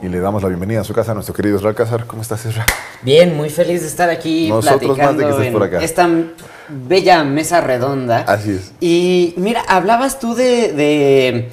y le damos la bienvenida a su casa a nuestro querido Israel Cázar. ¿Cómo estás, Israel? Bien, muy feliz de estar aquí Nosotros platicando más de que estés por acá. esta bella mesa redonda. Así es. Y mira, hablabas tú de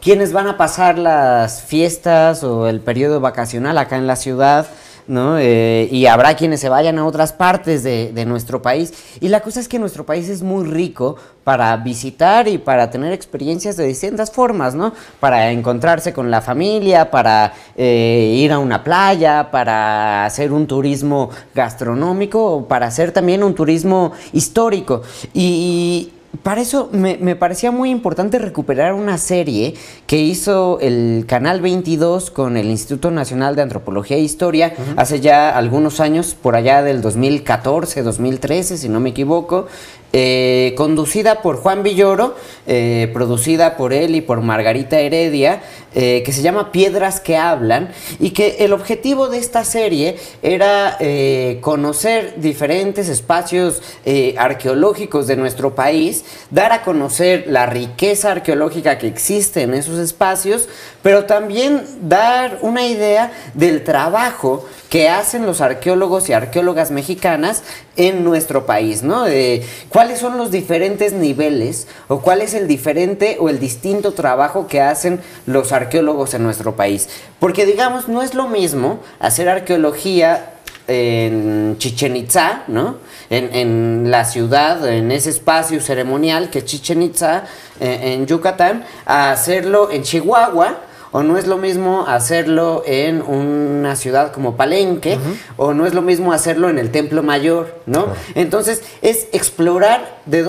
quiénes van a pasar las fiestas o el periodo vacacional acá en la ciudad, ¿no? Y habrá quienes se vayan a otras partes de nuestro país. Y la cosa es que nuestro país es muy rico para visitar y para tener experiencias de distintas formas, ¿no? Para encontrarse con la familia, para ir a una playa, para hacer un turismo gastronómico o para hacer también un turismo histórico. Y para eso me parecía muy importante recuperar una serie que hizo el Canal 22 con el Instituto Nacional de Antropología e Historia hace ya algunos años, por allá del 2014, 2013, si no me equivoco, conducida por Juan Villoro, producida por él y por Margarita Heredia, que se llama Piedras que Hablan, y que el objetivo de esta serie era conocer diferentes espacios arqueológicos de nuestro país, dar a conocer la riqueza arqueológica que existe en esos espacios, pero también dar una idea del trabajo que hacen los arqueólogos y arqueólogas mexicanas en nuestro país, ¿no? ¿Cuáles son los diferentes niveles o cuál es el diferente o el distinto trabajo que hacen los arqueólogos en nuestro país? Porque, digamos, no es lo mismo hacer arqueología en Chichén Itzá, ¿no? En la ciudad, en ese espacio ceremonial que es Chichén Itzá, en Yucatán, a hacerlo en Chihuahua. O no es lo mismo hacerlo en una ciudad como Palenque, o no es lo mismo hacerlo en el Templo Mayor, ¿no? Claro. Entonces, es explorar de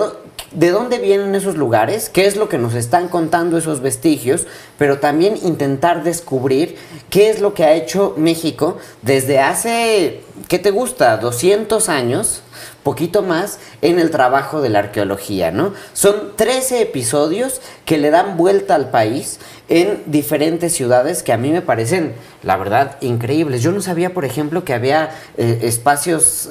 dónde vienen esos lugares, qué es lo que nos están contando esos vestigios, pero también intentar descubrir qué es lo que ha hecho México desde hace, ¿qué te gusta?, 200 años, poquito más, en el trabajo de la arqueología, ¿no? Son 13 episodios que le dan vuelta al país en diferentes ciudades que a mí me parecen, la verdad, increíbles. Yo no sabía, por ejemplo, que había espacios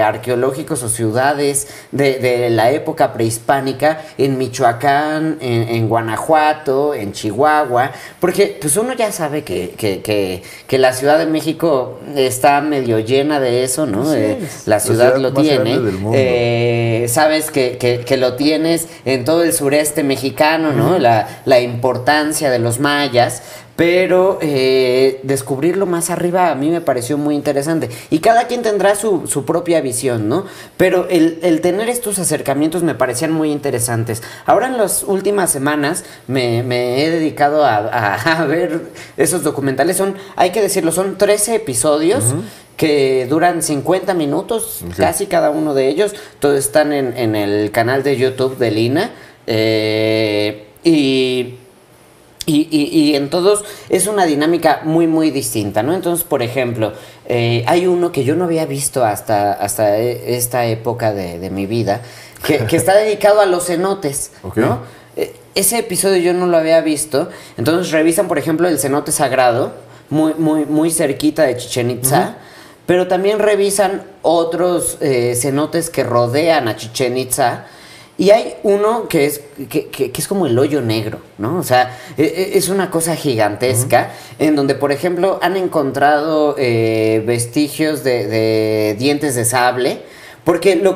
arqueológicos o ciudades de la época prehispánica en Michoacán, en Guanajuato, en Chihuahua, porque pues uno ya sabe que la Ciudad de México está medio llena de eso, ¿no? Sí, la ciudad lo tiene. Sabes que lo tienes en todo el sureste mexicano, ¿no? La importancia de los mayas, pero descubrirlo más arriba a mí me pareció muy interesante. Y cada quien tendrá su propia visión, ¿no? Pero el tener estos acercamientos me parecían muy interesantes. Ahora en las últimas semanas me he dedicado a ver esos documentales. Hay que decirlo, son 13 episodios que duran 50 minutos, casi cada uno de ellos. Todos están en el canal de YouTube de Lina. Y en todos es una dinámica muy, muy distinta, ¿no? Entonces, por ejemplo, hay uno que yo no había visto hasta esta época de mi vida, que está dedicado a los cenotes, ¿no? Ese episodio yo no lo había visto. Entonces revisan, por ejemplo, el cenote sagrado, muy, muy, muy cerquita de Chichén Itzá, pero también revisan otros cenotes que rodean a Chichén Itzá. Y hay uno que es como el hoyo negro, ¿no? O sea, es una cosa gigantesca en donde, por ejemplo, han encontrado vestigios de dientes de sable, porque lo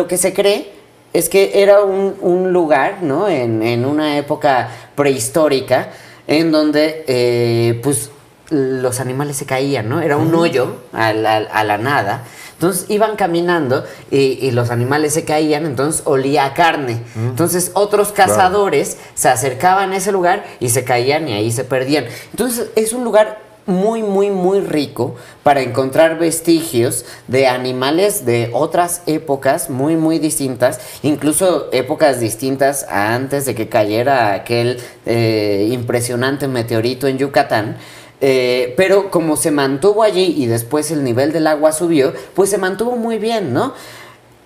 que se cree es que era un lugar, ¿no? En una época prehistórica en donde, pues, los animales se caían, ¿no? Era un hoyo a la nada. Entonces iban caminando y los animales se caían, entonces olía a carne. Entonces otros cazadores se acercaban a ese lugar y se caían y ahí se perdían. Entonces es un lugar muy, muy, muy rico para encontrar vestigios de animales de otras épocas muy, muy distintas, incluso épocas distintas a antes de que cayera aquel impresionante meteorito en Yucatán. Pero como se mantuvo allí y después el nivel del agua subió, pues se mantuvo muy bien, ¿no?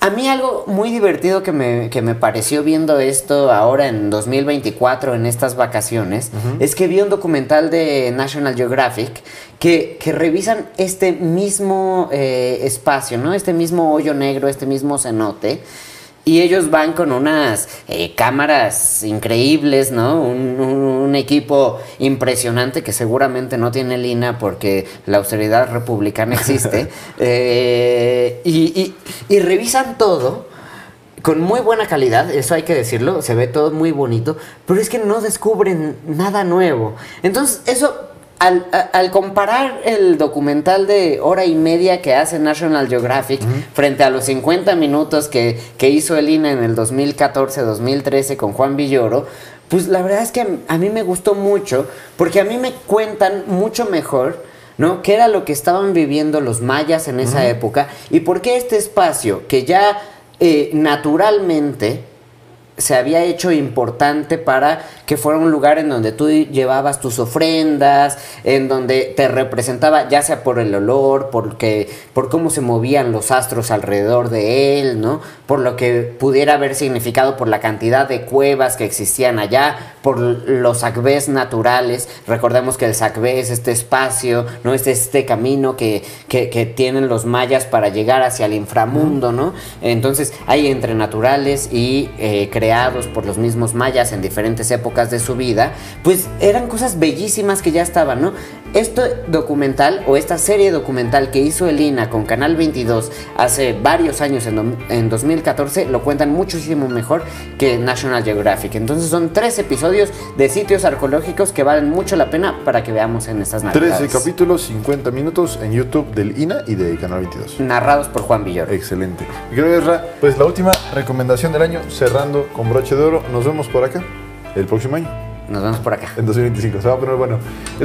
A mí algo muy divertido que me pareció viendo esto ahora en 2024, en estas vacaciones, es que vi un documental de National Geographic que revisan este mismo espacio, ¿no? Este mismo hoyo negro, este mismo cenote. Y ellos van con unas cámaras increíbles, ¿no? Un equipo impresionante que seguramente no tiene Lina porque la austeridad republicana existe. Y revisan todo con muy buena calidad, eso hay que decirlo, se ve todo muy bonito, pero es que no descubren nada nuevo. Entonces, eso... Al comparar el documental de hora y media que hace National Geographic frente a los 50 minutos que hizo el INA en el 2014-2013 con Juan Villoro, pues la verdad es que a mí me gustó mucho, porque a mí me cuentan mucho mejor, ¿no?, qué era lo que estaban viviendo los mayas en esa época y por qué este espacio que ya naturalmente se había hecho importante para que fuera un lugar en donde tú llevabas tus ofrendas, en donde te representaba, ya sea por el olor, por cómo se movían los astros alrededor de él, ¿no? Por lo que pudiera haber significado, por la cantidad de cuevas que existían allá, por los sacbés naturales. Recordemos que el sacbé es este espacio, ¿no? Es este camino que tienen los mayas para llegar hacia el inframundo, ¿no? Entonces hay entre naturales y creados por los mismos mayas en diferentes épocas de su vida, pues eran cosas bellísimas que ya estaban, ¿no? Este documental o esta serie documental que hizo el INA con Canal 22 hace varios años, en 2014, lo cuentan muchísimo mejor que National Geographic. Entonces son 3 episodios de sitios arqueológicos que valen mucho la pena para que veamos en estas navidades. 13 capítulos, 50 minutos en YouTube del INA y de Canal 22. Narrados por Juan Villoro. Excelente. Mi querido Ezra, pues la última recomendación del año, cerrando con broche de oro. Nos vemos por acá el próximo año. Nos vemos por acá. En 2025. Se va a poner bueno.